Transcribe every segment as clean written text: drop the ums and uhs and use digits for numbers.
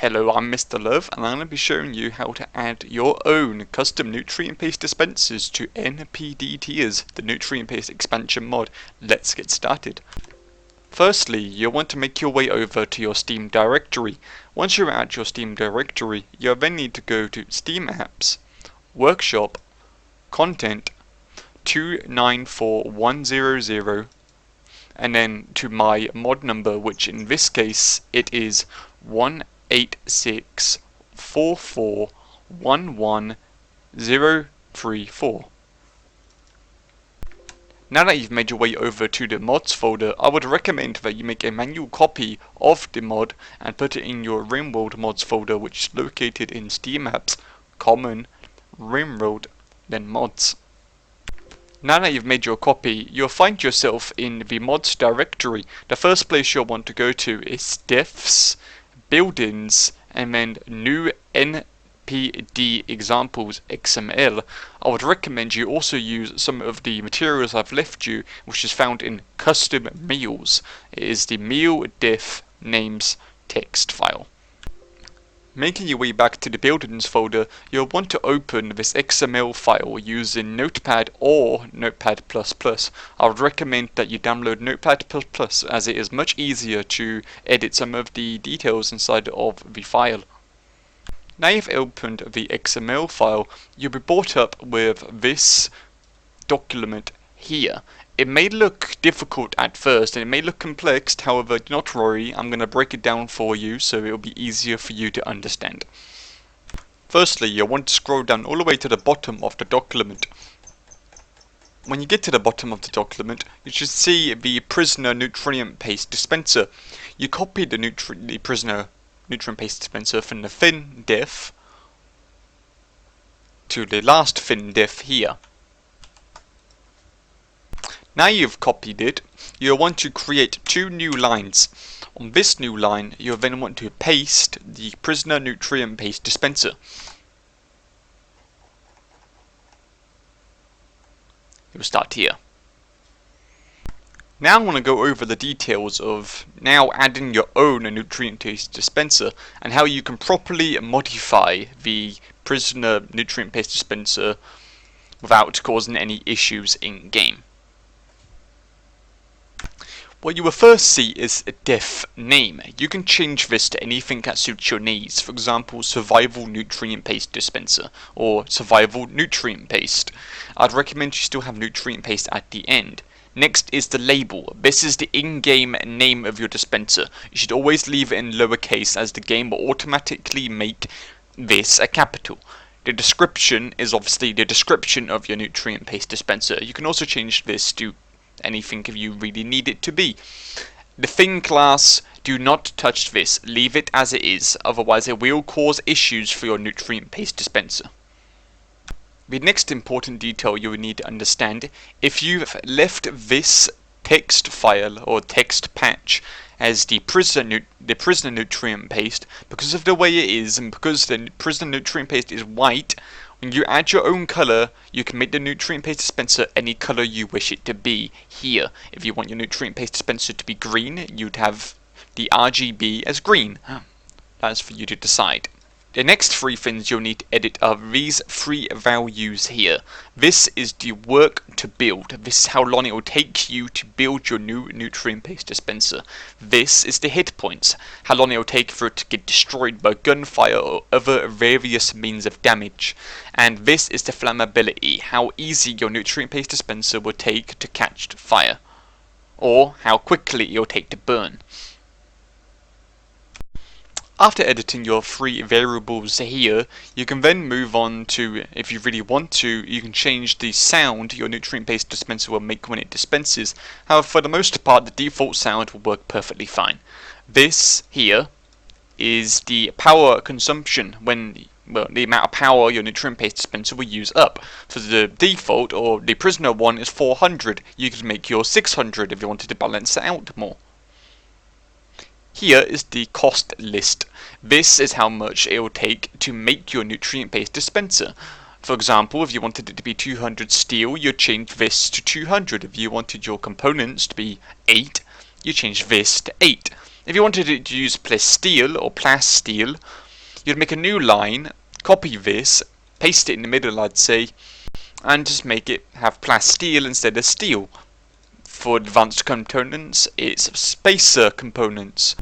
Hello, I'm Mr. Love, and I'm going to be showing you how to add your own custom nutrient paste dispensers to NPDTiers, the nutrient paste expansion mod. Let's get started. Firstly, you'll want to make your way over to your Steam directory. Once you're at your Steam directory, you'll then need to go to Steam Apps, Workshop, Content, 294100, and then to my mod number, which in this case it is 18644111034. Now that you've made your way over to the mods folder, I would recommend that you make a manual copy of the mod and put it in your RimWorld mods folder, which is located in Steam Apps, Common, RimWorld, then Mods. Now that you've made your copy, you'll find yourself in the mods directory. The first place you'll want to go to is diffs, buildings, and then new NPD examples XML. I would recommend you also use some of the materials I've left you, which is found in custom meals. It is the meal diff names text file. Making your way back to the buildings folder, you'll want to open this XML file using Notepad or Notepad++. I would recommend that you download Notepad++ as it is much easier to edit some of the details inside of the file. Now you've opened the XML file, you'll be brought up with this document here. It may look difficult at first and it may look complex, however do not worry, I'm going to break it down for you so it will be easier for you to understand. Firstly, you'll want to scroll down all the way to the bottom of the document. When you get to the bottom of the document, you should see the prisoner nutrient paste dispenser. You copy the prisoner nutrient paste dispenser from the thin diff to the last thin diff here. Now you've copied it, you'll want to create two new lines. On this new line, you'll then want to paste the prisoner nutrient paste dispenser. You'll start here. Now I want to go over the details of now adding your own nutrient paste dispenser and how you can properly modify the prisoner nutrient paste dispenser without causing any issues in game. What you will first see is a diff name. You can change this to anything that suits your needs. For example, survival nutrient paste dispenser or survival nutrient paste. I'd recommend you still have nutrient paste at the end. Next is the label. This is the in-game name of your dispenser. You should always leave it in lowercase as the game will automatically make this a capital. The description is obviously the description of your nutrient paste dispenser. You can also change this to anything if you really need it to be. The thing class, do not touch this, leave it as it is, otherwise it will cause issues for your nutrient paste dispenser. The next important detail you will need to understand, if you've left this text file or text patch as the prisoner nutrient paste, because of the way it is and because the prisoner nutrient paste is white, when you add your own color, you can make the nutrient paste dispenser any color you wish it to be here. If you want your nutrient paste dispenser to be green, you'd have the RGB as green. That's for you to decide. The next three things you'll need to edit are these three values here. This is the work to build. This is how long it will take you to build your new nutrient paste dispenser. This is the hit points. How long it will take for it to get destroyed by gunfire or other various means of damage. And this is the flammability. How easy your nutrient paste dispenser will take to catch fire. Or how quickly it will take to burn. After editing your three variables here, you can then move on to, if you really want to, you can change the sound your nutrient paste dispenser will make when it dispenses. However, for the most part, the default sound will work perfectly fine. This here is the power consumption when, well, the amount of power your nutrient paste dispenser will use up. So the default or the prisoner one is 400. You could make yours 600 if you wanted to balance it out more. Here is the cost list. This is how much it will take to make your nutrient paste dispenser. For example, if you wanted it to be 200 steel, you'd change this to 200. If you wanted your components to be 8, you change this to 8. If you wanted it to use plasteel or plasteel, you'd make a new line, copy this, paste it in the middle, I'd say, and just make it have plasteel instead of steel. For advanced components, it's spacer components.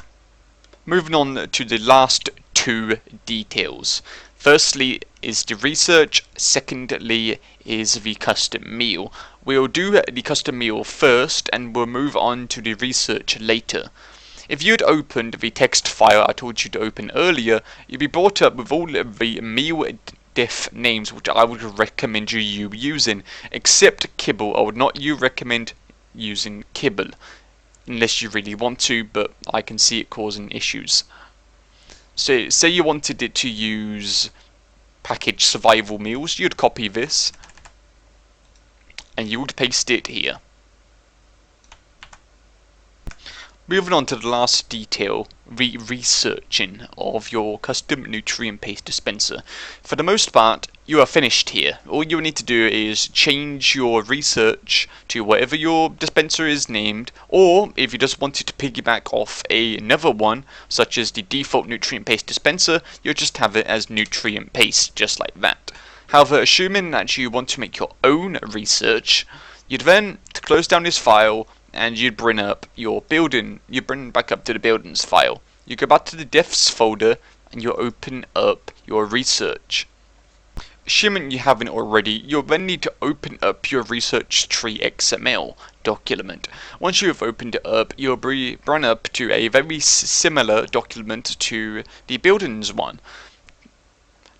Moving on to the last two details. Firstly is the research, secondly is the custom meal. We'll do the custom meal first and we'll move on to the research later. If you'd opened the text file I told you to open earlier, you'd be brought up with all of the meal diff names which I would recommend you using, except kibble. I would not recommend using kibble unless you really want to, but I can see it causing issues. So say you wanted it to use package survival meals, you'd copy this and you would paste it here. Moving on to the last detail, the researching of your custom nutrient paste dispenser. For the most part, you are finished here. All you need to do is change your research to whatever your dispenser is named, or if you just wanted to piggyback off another one, such as the default nutrient paste dispenser, you'll just have it as nutrient paste, just like that. However, assuming that you want to make your own research, you'd then close down this file, and you'd bring up your building, you bring back up to the buildings file. You go back to the diffs folder and you open up your research. Assuming you haven't already, you'll then need to open up your research tree XML document. Once you have opened it up, you'll be brought up to a very similar document to the buildings one.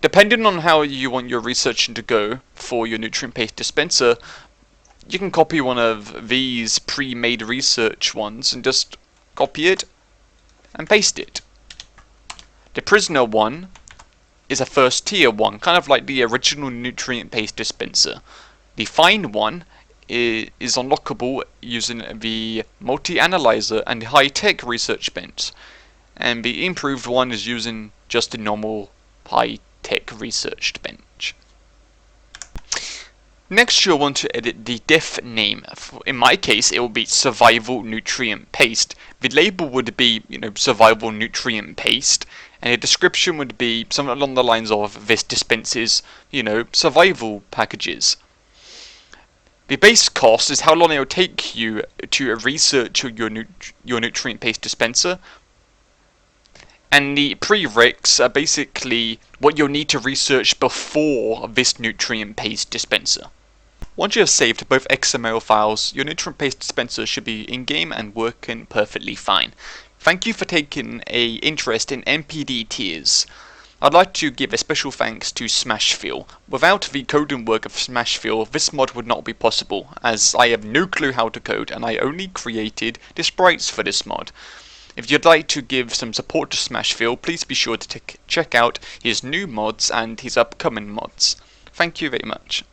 Depending on how you want your research to go for your nutrient paste dispenser, you can copy one of these pre-made research ones and just copy it and paste it. The prisoner one is a first tier one, kind of like the original nutrient paste dispenser. The fine one is unlockable using the multi-analyzer and high-tech research bench, and the improved one is using just a normal high-tech research bench. Next, you'll want to edit the diff name. In my case, it will be survival nutrient paste. The label would be, survival nutrient paste, and the description would be something along the lines of this dispenses, survival packages. The base cost is how long it will take you to research your nutrient paste dispenser. And the prereqs are basically what you'll need to research before this nutrient paste dispenser. Once you have saved both XML files, your nutrient paste dispenser should be in-game and working perfectly fine. Thank you for taking an interest in NPDTiers. I'd like to give a special thanks to Smashfill. Without the coding work of Smashfill, this mod would not be possible, as I have no clue how to code and I only created the sprites for this mod. If you'd like to give some support to Smashfill, please be sure to check out his new mods and his upcoming mods. Thank you very much.